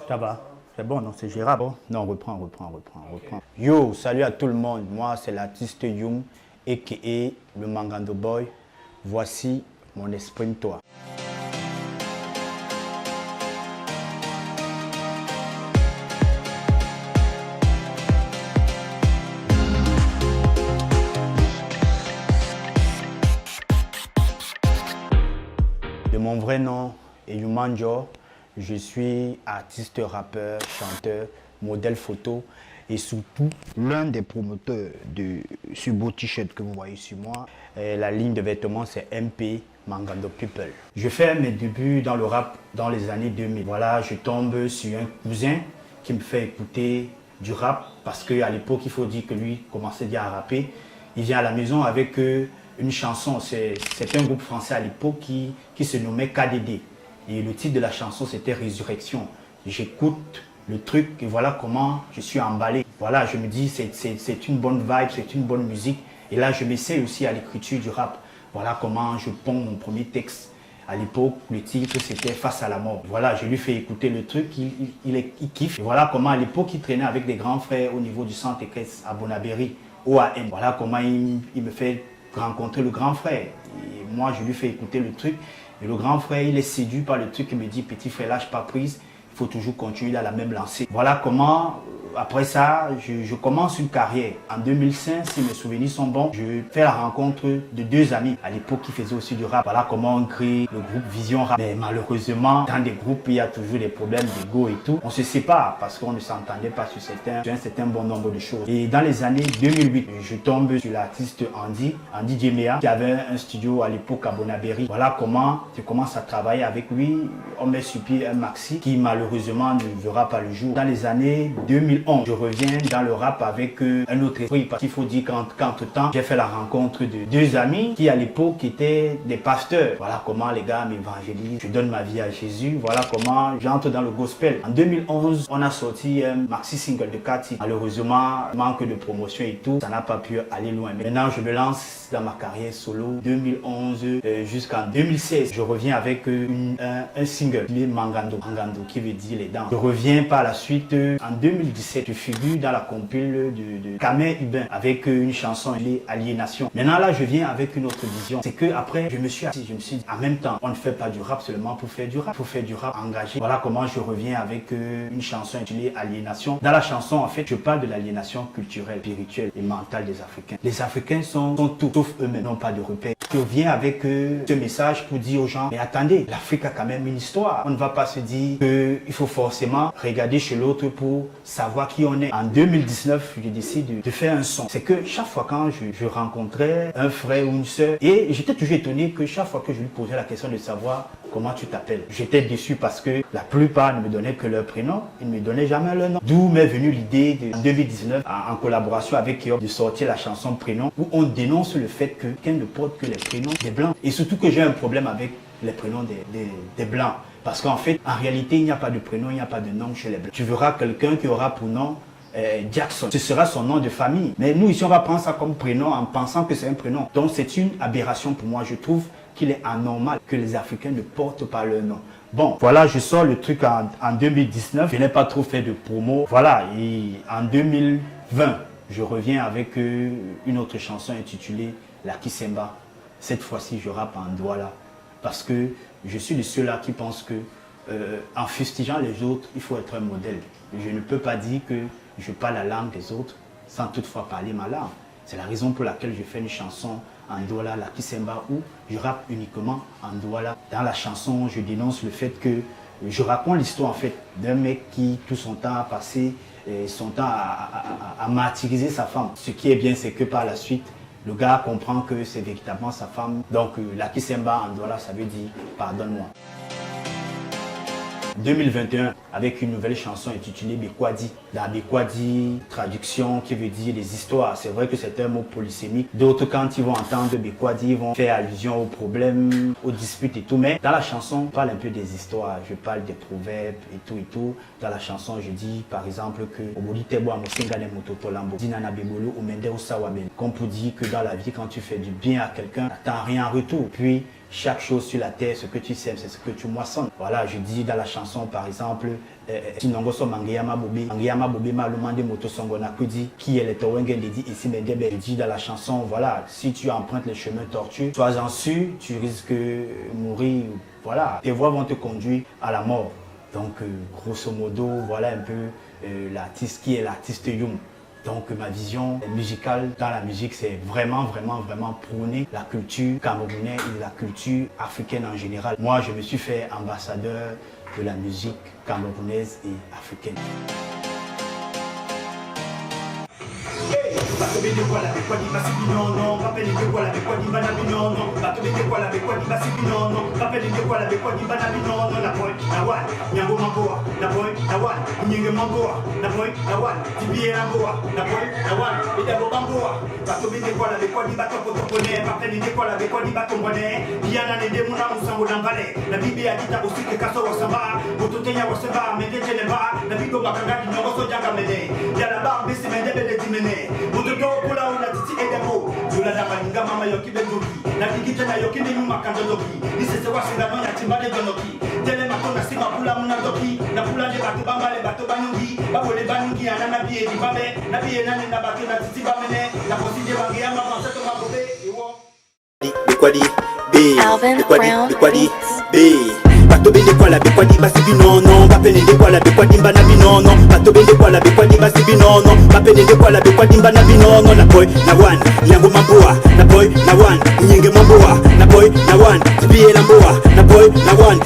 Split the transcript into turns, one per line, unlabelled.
Ça va? C'est bon, non, c'est gérable. Non, on reprend. Yo, salut à tout le monde. Moi, c'est l'artiste Youm, a.k.a. le Mangando Boy. Voici mon Exprime-toi. De mon vrai nom est Youmanjo. Je suis artiste, rappeur, chanteur, modèle photo et surtout l'un des promoteurs de ce beau t-shirt que vous voyez sur moi. Et la ligne de vêtements, c'est MP Mangando People. Je fais mes débuts dans le rap dans les années 2000. Voilà, je tombe sur un cousin qui me fait écouter du rap parce qu'à l'époque, il faut dire que lui commençait déjà à rapper. Il vient à la maison avec une chanson. C'est un groupe français à l'époque qui se nommait KDD. Et le titre de la chanson, c'était Résurrection. J'écoute le truc et voilà comment je suis emballé. Voilà, je me dis, c'est une bonne vibe, c'est une bonne musique. Et là, je m'essaie aussi à l'écriture du rap. Voilà comment je ponds mon premier texte. À l'époque, le titre, c'était Face à la mort. Voilà, je lui fais écouter le truc, il kiffe. Et voilà comment à l'époque, il traînait avec des grands frères au niveau du centre équestre à Bonaberry, OAM. Voilà comment il me fait rencontrer le grand frère. Et moi, je lui fais écouter le truc. Et le grand frère, il est séduit par le truc. Il me dit, petit frère, lâche pas prise. Il faut toujours continuer à la même lancée. Voilà comment, après ça, je commence une carrière. En 2005, si mes souvenirs sont bons, je fais la rencontre de deux amis. À l'époque, qui faisaient aussi du rap. Voilà comment on crée le groupe Vision Rap. Mais malheureusement, dans des groupes, il y a toujours des problèmes d'ego et tout. On se sépare parce qu'on ne s'entendait pas sur un certain bon nombre de choses. Et dans les années 2008, je tombe sur l'artiste Andy Djemea, qui avait un studio à l'époque à Bonaberry. Voilà comment je commence à travailler avec lui. On met sur pied un maxi qui malheureusement ne verra pas le jour. Dans les années 2011, je reviens dans le rap avec un autre esprit parce qu'il faut dire qu'entre-temps, j'ai fait la rencontre de deux amis qui à l'époque étaient des pasteurs. Voilà comment les gars m'évangélisent, je donne ma vie à Jésus. Voilà comment j'entre dans le gospel. En 2011, on a sorti un maxi single de 4 titres. Malheureusement, manque de promotion et tout, ça n'a pas pu aller loin. Maintenant, je me lance dans ma carrière solo 2011 jusqu'en 2016. Je reviens avec un single qui est Mangando, qui veut dire les dents. Je reviens par la suite en 2017. Je figure dans la compile de Kamer Hubin avec une chanson, les Aliénation. Maintenant là, je viens avec une autre vision. C'est que après, je me suis dit, en même temps, on ne fait pas du rap seulement pour faire du rap. Pour faire du rap engagé. Voilà comment je reviens avec une chanson intitulée Aliénation. Dans la chanson, en fait, je parle de l'aliénation culturelle, spirituelle et mentale des Africains. Les Africains sont tout, sauf eux-mêmes, n'ont pas de repères. Je viens avec ce message pour dire aux gens, mais attendez, l'Afrique a quand même une histoire. On ne va pas se dire qu'il faut forcément regarder chez l'autre pour savoir qui on est. En 2019, je décide de faire un son. C'est que chaque fois quand je rencontrais un frère ou une soeur, et j'étais toujours étonné que chaque fois que je lui posais la question de savoir comment tu t'appelles, j'étais déçu parce que la plupart ne me donnaient que leur prénom, ils ne me donnaient jamais leur nom. D'où m'est venue l'idée en 2019, en collaboration avec Kéop, de sortir la chanson Prénom, où on dénonce le fait que quelqu'un ne porte que les prénoms des Blancs. Et surtout que j'ai un problème avec les prénoms des Blancs. Parce qu'en fait, en réalité, il n'y a pas de prénom, il n'y a pas de nom chez les Blancs. Tu verras quelqu'un qui aura pour nom Jackson. Ce sera son nom de famille. Mais nous, ici, on va prendre ça comme prénom en pensant que c'est un prénom. Donc, c'est une aberration pour moi. Je trouve qu'il est anormal que les Africains ne portent pas leur nom. Bon, voilà, je sors le truc en 2019. Je n'ai pas trop fait de promo. Voilà, et en 2020, je reviens avec une autre chanson intitulée La Kisemba. Cette fois-ci, je rappe en Douala. Parce que je suis de ceux-là qui pensent que en fustigeant les autres, il faut être un modèle. Je ne peux pas dire que je parle la langue des autres sans toutefois parler ma langue. C'est la raison pour laquelle je fais une chanson en Douala, La Kisemba, où je rappe uniquement en Douala. Dans la chanson, je dénonce le fait que je raconte l'histoire en fait d'un mec qui tout son temps a passé son temps à martyriser sa femme. Ce qui est bien, c'est que par la suite, le gars comprend que c'est véritablement sa femme. Donc, La Kisemba en Douala, ça veut dire pardonne-moi. 2021 avec une nouvelle chanson intitulée Bekwadi. La Bekwadi, traduction qui veut dire les histoires. C'est vrai que c'est un mot polysémique. D'autres, quand ils vont entendre Bekwadi, ils vont faire allusion aux problèmes, aux disputes et tout. Mais dans la chanson, je parle un peu des histoires. Je parle des proverbes et tout et tout. Dans la chanson, je dis par exemple que qu'on peut dire que dans la vie, quand tu fais du bien à quelqu'un, tu n'attends rien en retour. Puis, chaque chose sur la terre, ce que tu sèmes, c'est ce que tu moissonnes. Voilà, je dis dans la chanson par exemple, Sinongoso Mangeyama Bobé, Mangeyama Bobé Malumande Moto Songona Kudi, qui est le Tawenge Dedi ici Mendebe. Je dis dans la chanson, voilà, si tu empruntes les chemins tortueux, sois-en sûr, tu risques de mourir. Voilà, tes voix vont te conduire à la mort. Donc, grosso modo, voilà un peu l'artiste qui est l'artiste Youm. Donc ma vision musicale dans la musique, c'est vraiment prôner la culture camerounaise et la culture africaine en général. Moi, je me suis fait ambassadeur de la musique camerounaise et africaine.
Kula una titi edemo Zula da maninga mama yoki bendoki Na digita na yoki nenu makandoki Nisese wasinga nonya timbale donoki Tele makona sima pula muna doki Na pula de batu bambale batu banyungi Babole banyungi anana biye di babe Na biye nane na batu na titi bamene Na posi de bangi ya mabanseto mabobe Iwo Bekwadi B Bekwadi B Bato bende kwa la bekwadi basibi non Bapene de kwa la bekwadi mbana binono Bato bende kwa la bekwadi basibi non Bapene de kwa la bekwadi mbana binono Na boy na one Nyango mamboa Na boy na one Nyenge mamboa Na boy na one Tibiye lamboa Na boy na one